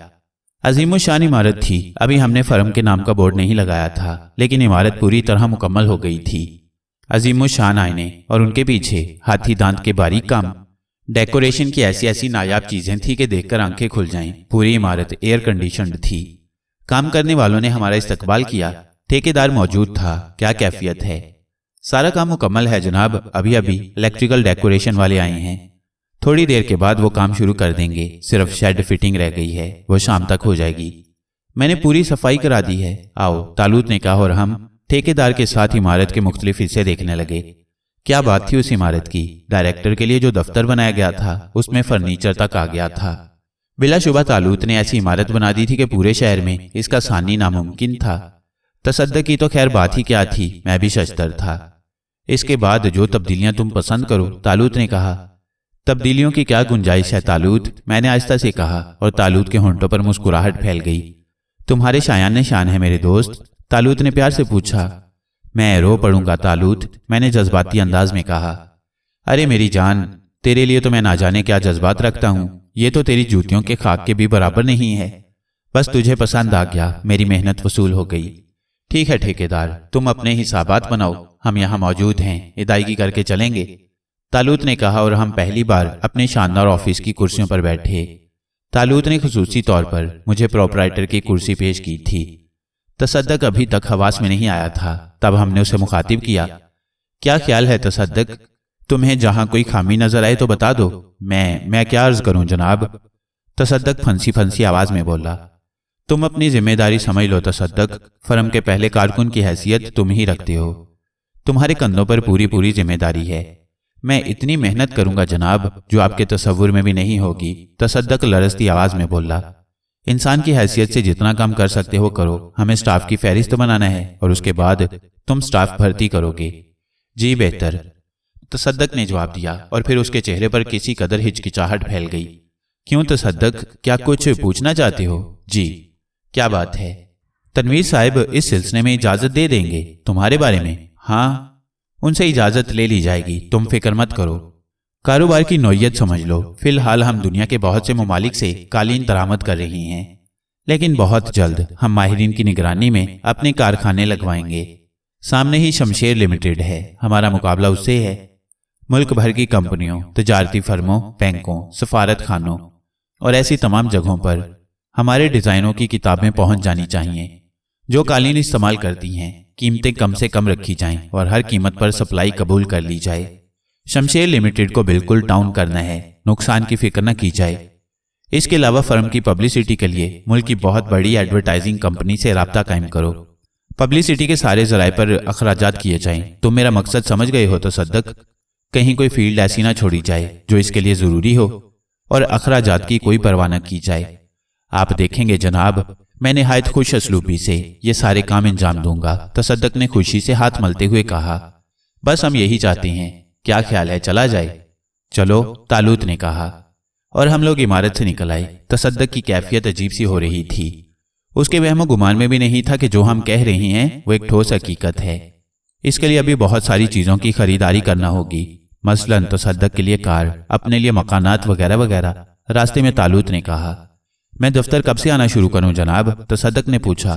अजीमुशान इमारत थी। अभी हमने फर्म के नाम का बोर्ड नहीं लगाया था, लेकिन इमारत पूरी तरह मुकम्मल हो गई थी। अजीमुशान आईने और उनके पीछे हाथी दांत के बारीक काम, डेकोरेशन की ऐसी ऐसी नायाब चीजें थी कि देखकर आंखें खुल जाएं। पूरी इमारत एयर कंडीशनड थी। काम करने वालों ने हमारा इस्तकबाल किया। ठेकेदार मौजूद था। क्या कैफियत है? सारा काम मुकम्मल है जनाब, अभी अभी इलेक्ट्रिकल डेकोरेशन वाले आए हैं। थोड़ी देर के बाद वो काम शुरू कर देंगे। सिर्फ शेड फिटिंग रह गई है, वो शाम तक हो जाएगी। मैंने पूरी सफाई करा दी है। आओ, तालूत ने कहा और हम ठेकेदार के साथ इमारत के मुख्तलिफ हिस्से देखने लगे। क्या बात थी उस इमारत की। डायरेक्टर के लिए जो दफ्तर बनाया गया था उसमें फर्नीचर तक आ गया था। बिलाशुबा तालूत ने ऐसी इमारत बना दी थी कि पूरे शहर में इसका सानी नामुमकिन था। तसद्दक की तो खैर बात ही क्या थी, मैं भी शश्तर था। इसके बाद जो तब्दीलियां तुम पसंद करो, तालूत ने कहा। तब्दीलियों की क्या गुंजाइश है तालूत? मैंने आहिस्ता से कहा और तालूत के होंठों पर मुस्कुराहट फैल गई। तुम्हारे शायान शान है मेरे दोस्त, तालूत ने प्यार से पूछा। मैं रो पड़ूंगा तालूत, मैंने जज्बाती अंदाज में कहा। अरे मेरी जान, तेरे लिए तो मैं ना जाने क्या जज्बात रखता हूं। ये तो तेरी जूतियों के खाक के भी बराबर नहीं है। बस तुझे पसंद आ गया, मेरी मेहनत वसूल हो गई। ठीक है ठेकेदार, तुम अपने हिसाबात बनाओ, हम यहाँ मौजूद हैं, अदायगी करके चलेंगे, तालूत ने कहा और हम पहली बार अपने शानदार ऑफिस की कुर्सियों पर बैठे। तालूत ने खुसूसी तौर पर मुझे प्रोपराइटर की कुर्सी पेश की थी। तसद्दक अभी तक हवास में नहीं आया था। तब हमने उसे मुखातिब किया। क्या ख्याल है तसद्दक, तुम्हें जहां कोई खामी नजर आए तो बता दो। मैं क्या अर्ज करूं जनाब? तसद्दक फंसी फंसी आवाज में बोला। तुम अपनी जिम्मेदारी समझ लो तसद्दक, फर्म के पहले कारकुन की हैसियत तुम ही रखते हो। तुम्हारे कंधों पर पूरी पूरी जिम्मेदारी है। मैं इतनी मेहनत करूंगा जनाब जो आपके तसव्वुर में भी नहीं होगी, तसद्दक लरजती आवाज में बोला। इंसान की हैसियत से जितना काम कर सकते हो करो। हमें स्टाफ की फहरिस्त बनाना है और उसके बाद तुम स्टाफ भर्ती करोगे। जी बेहतर, तसद्दक ने जवाब दिया और फिर उसके चेहरे पर किसी कदर हिचकिचाहट फैल गई। क्यों तसद्दक, क्या कुछ पूछना चाहते हो? जी। क्या बात है? तनवीर साहब इस सिलसिले में इजाजत दे देंगे तुम्हारे बारे में? हाँ, उनसे इजाजत ले ली जाएगी, तुम फिक्र मत करो। कारोबार की नौयत समझ लो। फिलहाल हम दुनिया के बहुत से ममालिक से कालीन दरामद कर रही हैं, लेकिन बहुत जल्द हम माहिरीन की निगरानी में अपने कारखाने लगवाएंगे। सामने ही शमशेर लिमिटेड है, हमारा मुकाबला उससे है। मुल्क भर की कंपनियों, तजारती फर्मों, बैंकों, सफारत खानों और ऐसी तमाम जगहों पर हमारे डिजाइनों की किताबें पहुंच जानी चाहिए। जो कालीन इस्तेमाल करती हैं, कीमतें कम से कम रखी जाएं और हर कीमत पर सप्लाई कबूल कर ली जाए। शमशेर लिमिटेड को बिल्कुल डाउन करना है, नुकसान की फिक्र न की जाए। इसके अलावा फर्म की पब्लिसिटी के लिए मुल्क की बहुत बड़ी एडवर्टाइजिंग कंपनी से राब्ता कायम करो। पब्लिसिटी के सारे जराए पर अखराजात किए जाएं। तुम मेरा मकसद समझ गए हो तसद्दक? कहीं कोई फील्ड ऐसी ना छोड़ी जाए जो इसके लिए जरूरी हो और अखराजात की कोई परवाह न की जाए। आप देखेंगे जनाब, मैं निहायत खुश असलूबी से ये सारे काम अंजाम दूंगा, तसद्दक ने खुशी से हाथ मलते हुए कहा। बस हम यही चाहते हैं। क्या ख्याल है, चला जाए? चलो, तालूत ने कहा और हम लोग इमारत से निकल आए। तसद्दक की कैफियत अजीब सी हो रही थी। उसके वहमो गुमान में भी नहीं था कि जो हम कह रहे हैं वो एक ठोस हकीकत है। इसके लिए अभी बहुत सारी चीजों की खरीदारी करना होगी, मसलन तसद्दक के लिए कार, अपने लिए मकानात वगैरह वगैरह। रास्ते में तालूत ने कहा। मैं दफ्तर कब से आना शुरू करूं जनाब? तसद्दक ने पूछा।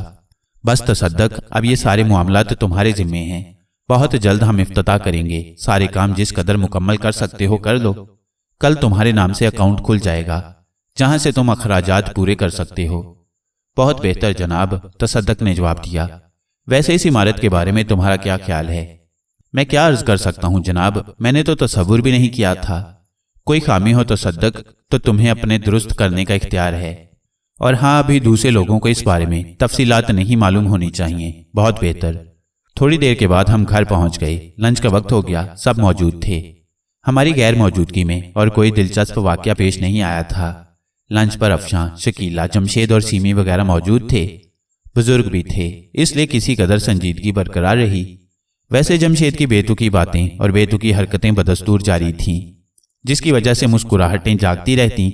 बस तसद्दक, अब ये सारे मामलात तुम्हारे जिम्मे हैं। बहुत जल्द हम इफ्तिताह करेंगे। सारे काम जिस कदर मुकम्मल कर सकते हो कर लो। कल तुम्हारे नाम से अकाउंट खुल जाएगा जहां से तुम अखराजात पूरे कर सकते हो। बहुत बेहतर जनाब, तसद्दक ने जवाब दिया। वैसे इस इमारत के बारे में तुम्हारा क्या ख्याल है? मैं क्या अर्ज कर सकता हूं जनाब, मैंने तो तसव्वुर भी नहीं किया था। कोई खामी हो तसद्दक तो तुम्हें अपने दुरुस्त करने का इख्तियार है। और हाँ, अभी दूसरे लोगों को इस बारे में तफसीलात नहीं मालूम होनी चाहिए। बहुत बेहतर। تھوڑی دیر کے بعد ہم گھر پہنچ گئے۔ لنچ کا وقت ہو گیا، سب موجود تھے۔ ہماری غیر موجودگی میں اور کوئی دلچسپ واقعہ پیش نہیں آیا تھا۔ لنچ پر افشاں، شکیلہ، جمشید اور سیمی وغیرہ موجود تھے۔ بزرگ بھی تھے، اس لیے کسی قدر سنجیدگی برقرار رہی۔ ویسے جمشید کی بیتوکی باتیں اور بیتوکی حرکتیں بدستور جاری تھیں، جس کی وجہ سے مسکراہٹیں جاگتی رہتیں،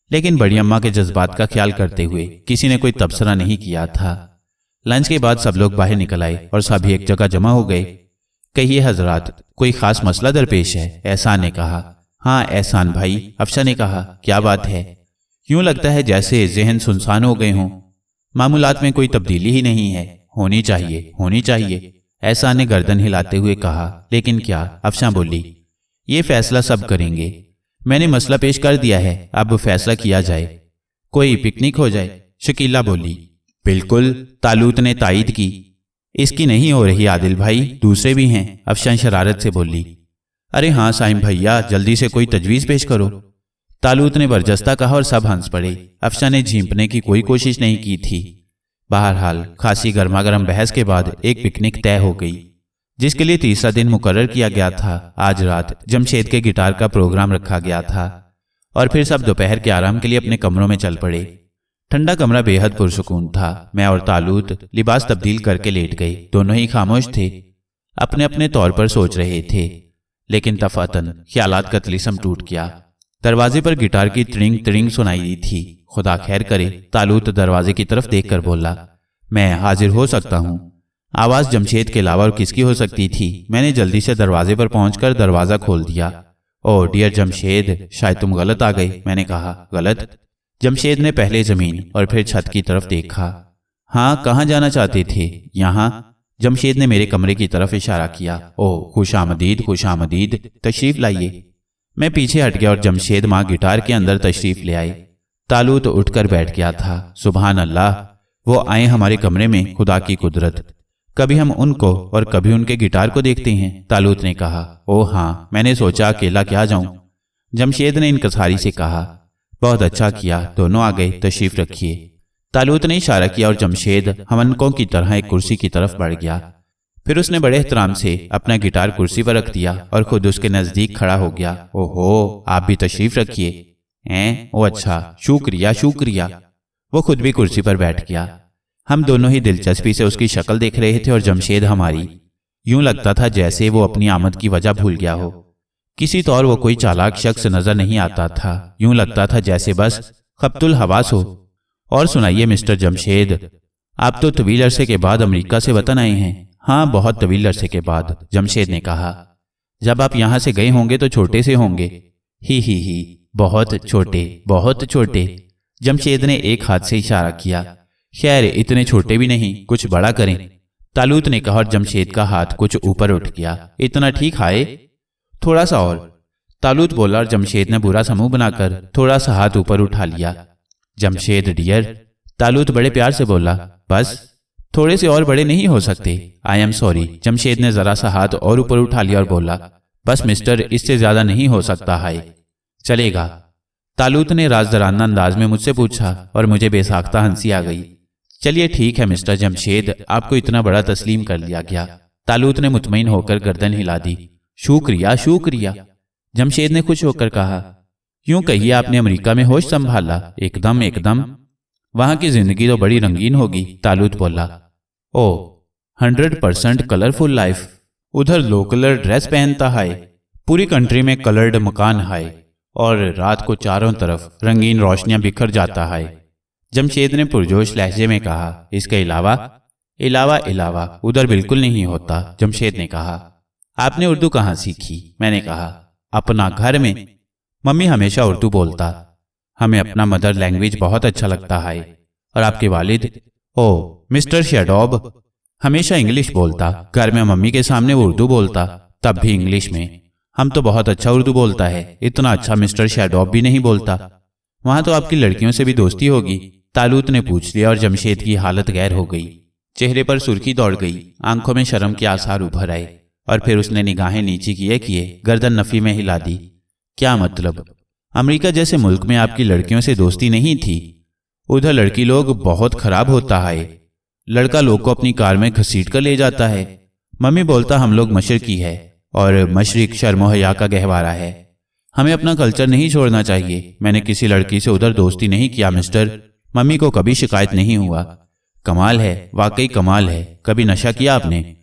لیکن بڑی اماں کے جذبات کا خیال کرتے ہوئے کسی نے کوئی تبصرہ نہیں کیا تھا۔ لنچ کے بعد سب لوگ باہر نکل آئے اور سبھی ایک جگہ جمع ہو گئے۔ کہیے حضرات، کوئی خاص مسئلہ درپیش ہے؟ احسان نے کہا۔ ہاں احسان بھائی، افشاں نے کہا۔ کیا بات ہے؟ یوں لگتا ہے جیسے ذہن سنسان ہو گئے ہوں، معمولات میں کوئی تبدیلی ہی نہیں ہے۔ ہونی چاہیے، ہونی چاہیے، احسان نے گردن ہلاتے ہوئے کہا۔ لیکن کیا؟ افشاں بولی۔ یہ فیصلہ سب کریں گے۔ میں نے مسئلہ پیش کر دیا ہے، اب فیصلہ کیا جائے۔ کوئی پکنک ہو جائے، شکیلہ بولی۔ بالکل، طالوت نے تائید کی۔ اس کی نہیں ہو رہی عادل بھائی، دوسرے بھی ہیں، افشاں شرارت سے بولی۔ ارے ہاں سائم بھیا، جلدی سے کوئی تجویز پیش کرو، طالوت نے برجستہ کہا اور سب ہنس پڑے۔ افشاں نے جھیمپنے کی کوئی کوشش نہیں کی تھی۔ بہرحال خاصی گرما گرم بحث کے بعد ایک پکنک طے ہو گئی، جس کے لیے تیسرا دن مقرر کیا گیا تھا۔ آج رات جمشید کے گٹار کا پروگرام رکھا گیا تھا اور پھر سب دوپہر کے آرام کے لیے اپنے کمروں میں چل پڑے۔ ٹھنڈا کمرہ بے حد پرسکون تھا۔ میں اور طالوت لباس تبدیل کر کے لیٹ گئے۔ دونوں ہی خاموش تھے، اپنے اپنے طور پر سوچ رہے تھے، لیکن دفعتاً خیالات کا طلسم ٹوٹ گیا۔ دروازے پر گٹار کی تڑنگ تڑنگ سنائی دی تھی۔ خدا خیر کرے، طالوت دروازے کی طرف دیکھ کر بولا۔ میں حاضر ہو سکتا ہوں۔ آواز جمشید کے علاوہ اور کس کی ہو سکتی تھی؟ میں نے جلدی سے دروازے پر پہنچ کر دروازہ کھول دیا۔ او ڈیئر جمشید، شاید تم غلط آ گئے، میں نے کہا۔ غلط؟ جمشید نے پہلے زمین اور پھر چھت کی طرف دیکھا۔ ہاں، کہاں جانا چاہتے تھے؟ یہاں، جمشید نے میرے کمرے کی طرف اشارہ کیا۔ او خوش آمدید، خوش آمدید، تشریف لائیے۔ میں پیچھے ہٹ گیا اور جمشید ماں گٹار کے اندر تشریف لے آئے۔ طالوت اٹھ کر بیٹھ گیا تھا۔ سبحان اللہ، وہ آئے ہمارے کمرے میں، خدا کی قدرت، کبھی ہم ان کو اور کبھی ان کے گٹار کو دیکھتے ہیں، طالوت نے کہا۔ او ہاں، میں نے سوچا اکیلا کیا جاؤں، جمشید نے انکساری سے کہا۔ بہت اچھا کیا، دونوں آ گئے، تشریف رکھیے، طالوت نے اشارہ کیا اور جمشید ہمنکوں کی طرح ایک کرسی کی طرف بڑھ گیا۔ پھر اس نے بڑے احترام سے اپنا گٹار کرسی پر رکھ دیا اور خود اس کے نزدیک کھڑا ہو گیا۔ او ہو، آپ بھی تشریف رکھیے۔ او اچھا، شکریہ شکریہ۔ وہ خود بھی کرسی پر بیٹھ گیا۔ ہم دونوں ہی دلچسپی سے اس کی شکل دیکھ رہے تھے اور جمشید ہماری۔ یوں لگتا تھا جیسے وہ اپنی آمد کی وجہ بھول گیا ہو۔ کسی طور وہ کوئی چالاک شخص نظر نہیں آتا تھا، یوں لگتا تھا جیسے بس خبط الحواس ہو۔ اور سنائیے مسٹر جمشید، آپ تو طویل عرصے کے بعد امریکہ سے وطن آئے ہیں۔ ہاں، بہت طویل عرصے کے بعد، جمشید نے کہا۔ جب آپ یہاں سے گئے ہوں گے تو چھوٹے سے ہوں گے۔ ہی، بہت چھوٹے، بہت چھوٹے، جمشید نے ایک ہاتھ سے اشارہ کیا۔ خیر، اتنے چھوٹے بھی نہیں، کچھ بڑا کریں، طالوت نے کہا اور جمشید کا ہاتھ کچھ اوپر اٹھ گیا۔ اتنا ٹھیک ہے؟ تھوڑا سا اور، طالوت بولا اور جمشید نے برا سا منہ بنا کر تھوڑا سا ہاتھ اوپر اٹھا لیا۔ جمشید ڈیئر، طالوت بڑے پیار سے بولا۔ بس تھوڑے سے اور بڑے نہیں ہو سکتے؟ آئی ایم سوری، جمشید نے ذرا سا ہاتھ اور اوپر اٹھا لیا اور بولا۔ بس مسٹر، اس سے زیادہ نہیں ہو سکتا ہے۔ چلے گا؟ طالوت نے رازدارانہ انداز میں مجھ سے پوچھا اور مجھے بے ساختہ ہنسی آ گئی۔ چلیے ٹھیک ہے مسٹر جمشید، آپ کو اتنا بڑا تسلیم کر لیا گیا، طالوت نے مطمئن ہو کر گردن ہلا دی۔ شکریہ شکریہ، جمشید نے خوش ہو کر کہا۔ یوں کہیے آپ نے امریکہ میں ہوش سنبھالا؟ ایک دم، وہاں کی زندگی تو بڑی رنگین ہوگی، طالوت بولا۔ او 100% کلرفل لائف، ادھر لو کلر ڈریس پہنتا ہے، پوری کنٹری میں کلرڈ مکان ہے اور رات کو چاروں طرف رنگین روشنیاں بکھر جاتا ہے، جمشید نے پرجوش لہجے میں کہا۔ اس کے علاوہ ادھر بالکل نہیں ہوتا، جمشید نے کہا۔ آپ نے اردو کہاں سیکھی؟ میں نے کہا۔ اپنا گھر میں، ممی ہمیشہ اردو بولتا، ہمیں اپنا مدر لینگویج بہت اچھا لگتا ہے۔ اور آپ کے والد؟ او مسٹر شیڈوب، ہمیشہ انگلش بولتا، گھر میں ممی کے سامنے وہ اردو بولتا، تب بھی انگلش میں۔ ہم تو بہت اچھا اردو بولتا ہے، اتنا اچھا مسٹر شیڈوب بھی نہیں بولتا۔ وہاں تو آپ کی لڑکیوں سے بھی دوستی ہوگی، طالوت نے پوچھ لیا اور جمشید کی حالت غیر ہو گئی، چہرے پر سرخی دوڑ گئی، آنکھوں میں شرم کے آثار ابھر آئے، اور پھر اس نے نگاہیں نیچی کیے گردن نفی میں ہلا دی۔ کیا مطلب؟ امریکہ جیسے ملک میں آپ کی لڑکیوں سے دوستی نہیں تھی؟ ادھر لڑکی لوگ بہت خراب ہوتا ہے، لڑکا لوگ کو اپنی کار میں گھسیٹ کر لے جاتا ہے، मम्मी बोलता हम लोग मशरकी है और मशरिक शर्म हया का गहवारा है, हमें अपना कल्चर नहीं छोड़ना चाहिए। मैंने किसी लड़की से उधर दोस्ती नहीं किया मिस्टर, मम्मी को कभी शिकायत नहीं हुआ। कमाल है, वाकई कमाल है। कभी नशा किया आपने?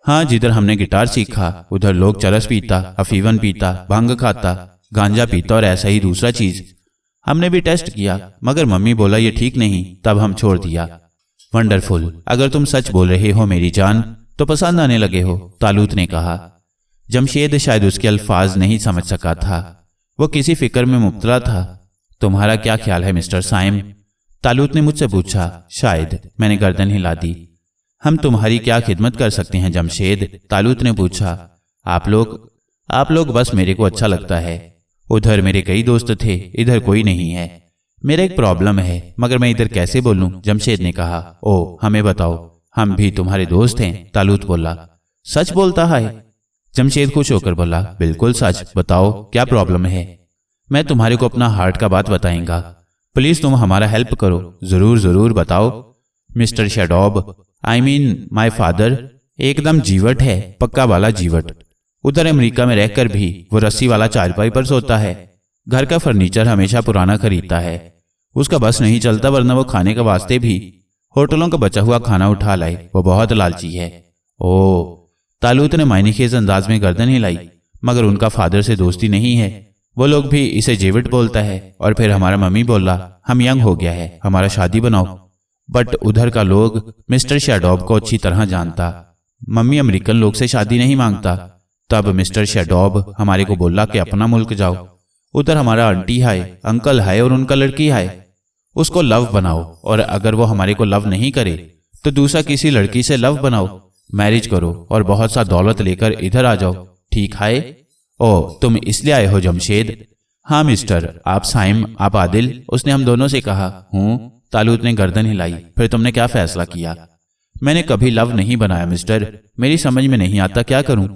हाँ, जिधर हमने गिटार सीखा उधर लोग चरस पीता, अफीवन पीता, भांग खाता, गांजा पीता और ऐसा ही दूसरा चीज। हमने भी टेस्ट किया मगर मम्मी बोला ये ठीक नहीं, तब हम छोड़ दिया। वंडरफुल, अगर तुम सच बोल रहे हो मेरी जान तो पसंद आने लगे हो, तालूत ने कहा। जमशेद शायद उसके अल्फाज नहीं समझ सका था, वो किसी फिक्र में मुब्तला था। तुम्हारा क्या ख्याल है मिस्टर साइम? तालूत ने मुझसे पूछा। शायद, मैंने गर्दन हिला दी। हम तुम्हारी क्या खिदमत कर सकते हैं जमशेद? तालूत ने पूछा। आप लोग बस मेरे को अच्छा लगता है। उधर मेरे कई दोस्त थे, इधर कोई नहीं है। मेरा एक प्रॉब्लम है मगर मैं इधर कैसे बोलूं? जमशेद ने कहा। ओ, हमें बताओ, हम भी तुम्हारे दोस्त हैं, तालूत बोला। सच बोलता है? जमशेद खुश होकर बोला। बिल्कुल सच, बताओ क्या प्रॉब्लम है? मैं तुम्हारे को अपना हार्ट का बात बताएंगा, प्लीज तुम हमारा हेल्प करो। जरूर जरूर बताओ। Mister Shadab, I mean my father एकदम जीवट है, पक्का वाला जीवट। उधर अमेरिका में रहकर भी वो रस्सी वाला चारपाई पर सोता है। घर का फर्नीचर हमेशा पुराना खरीदता है। उसका बस नहीं चलता वरना वो खाने के वास्ते भी होटलों का बचा हुआ खाना उठा लाए। वो बहुत लालची है। ओ, तालूत ने मायनेखेज अंदाज में गर्दन हिलाई। मगर उनका फादर से दोस्ती नहीं है, वो लोग भी इसे जेविट बोलता है। और फिर हमारा मम्मी बोला हम यंग हो गया है, हमारा शादी बनाओ। बट उधर का लोग मिस्टर शैडोब को अच्छी तरह जानता। मम्मी अमेरिकन लोग से शादी नहीं मांगता। तब मिस्टर शैडोब हमारे को बोला कि अपना मुल्क जाओ, उधर हमारा आंटी है, अंकल है और उनका लड़की है, उसको लव बनाओ। और अगर वो हमारे को लव नहीं करे तो दूसरा किसी लड़की से लव बनाओ, मैरिज करो और बहुत सा दौलत लेकर इधर आ जाओ। ठीक है? ओ, तुम इसलिए आए हो जमशेद? हाँ मिस्टर। आप साइम, आप आदिल? उसने हम दोनों से कहा। हूँ, तालूत ने गर्दन हिलाई। फिर तुमने क्या फैसला किया? मैंने कभी लव नहीं बनाया मिस्टर, मेरी समझ में नहीं आता क्या करूं।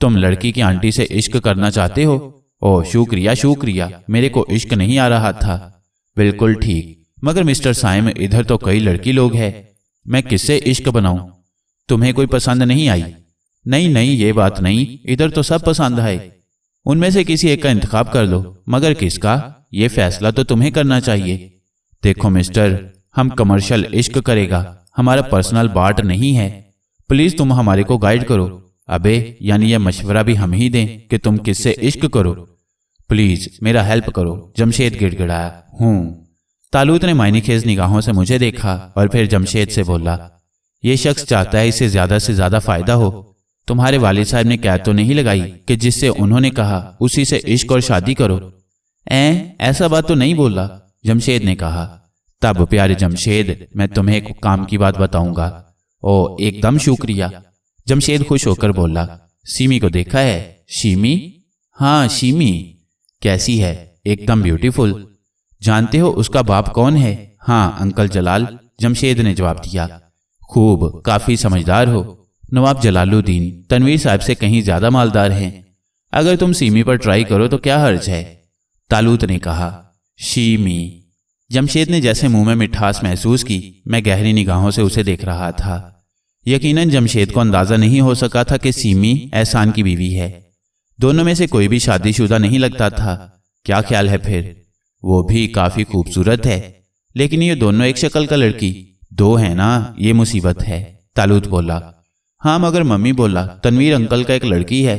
तुम लड़की की आंटी से इश्क करना चाहते हो? ओह शुक्रिया शुक्रिया, मेरे को इश्क नहीं आ रहा था। बिल्कुल ठीक, मगर मिस्टर साइम इधर तो कई लड़की लोग हैं, मैं किससे इश्क बनाऊं? तुम्हें कोई पसंद नहीं आई? नहीं नहीं, ये बात नहीं, इधर तो सब पसंद है। उनमें से किसी एक का इंतखाब कर लो, मगर किसका, ये फैसला तो तुम्हें करना चाहिए। देखो मिस्टर, हम कमर्शियल इश्क करेगा, हमारा पर्सनल बार्ट नहीं है। प्लीज तुम हमारे को गाइड करो। अबे, यानी यह मशवरा भी हम ही दें कि तुम किससे इश्क करो? प्लीज मेरा हेल्प करो, जमशेद गिड़गिड़ाया। हूँ। तालूत ने मायनेखेज निगाहों से मुझे देखा और फिर जमशेद से बोला, ये शख्स चाहता है इससे ज्यादा फायदा हो। तुम्हारे वालिद साहब ने कैद तो नहीं लगाई कि जिससे उन्होंने कहा उसी से इश्क और शादी करो? ऐसा बात तो नहीं बोला, जमशेद ने कहा। तब प्यारे जमशेद, मैं तुम्हें एक काम की बात बताऊंगा। ओ, एकदम शुक्रिया, जमशेद खुश होकर बोला। सीमी को देखा है? शीमी? हाँ शीमी। कैसी है? एकदम ब्यूटीफुल। जानते हो उसका बाप कौन है? हाँ, अंकल जलाल, जमशेद ने जवाब दिया। खूब, काफी समझदार हो। नवाब जलालुद्दीन तनवीर साहब से कहीं ज्यादा मालदार हैं। अगर तुम सीमी पर ट्राई करो तो क्या हर्ज है? तालूत ने कहा। शीमी। जमशेद ने जैसे मुंह में मिठास महसूस की। मैं गहरी निगाहों से उसे देख रहा था। यकीनन जमशेद को अंदाजा नहीं हो सका था कि सीमी एहसान की बीवी है। दोनों में से कोई भी शादीशुदा नहीं लगता था। क्या ख्याल है फिर? वो भी काफी खूबसूरत है, लेकिन ये दोनों एक शक्ल का लड़की, दो है ना, ये मुसीबत है, तालूत बोला। हाँ, मगर मम्मी बोला तनवीर अंकल का एक लड़की है,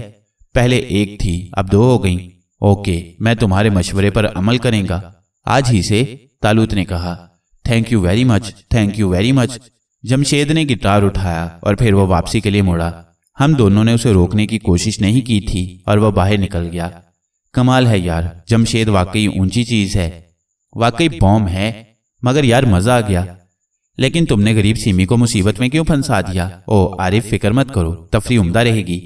पहले एक थी अब दो हो गई। ओके, मैं तुम्हारे मशवरे पर अमल करेंगा आज ही से, तालूत ने कहा। Thank you very much, thank you very much. Jamshed ने गिटार उठाया और फिर वो वापसी के लिए मुड़ा। हम दोनों ने उसे रोकने की कोशिश नहीं की थी और वह बाहर निकल गया। कमाल है यार, जमशेद वाकई ऊंची चीज है, वाकई बॉम्ब है। मगर यार मजा आ गया। लेकिन तुमने गरीब सीमी को मुसीबत में क्यों फंसा दिया? ओ आरिफ, फिक्र मत करो, तफरी उम्दा रहेगी।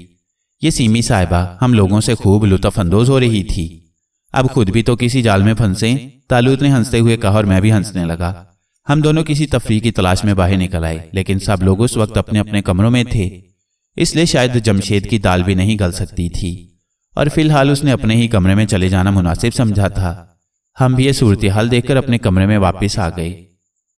ये सीमी साहिबा हम लोगों से खूब लुत्फ अंदोज हो रही थी। अब खुद भी तो किसी जाल में फंसे, तालूत ने हंसते हुए कहा और मैं भी हंसने लगा। हम दोनों किसी तफरी की तलाश में बाहर निकल आए, लेकिन सब लोग उस वक्त अपने अपने कमरों में थे, इसलिए शायद जमशेद की दाल भी नहीं गल सकती थी और फिलहाल उसने अपने ही कमरे में चले जाना मुनासिब समझा था। हम भी ये सूरत हाल देखकर अपने कमरे में वापस आ गए।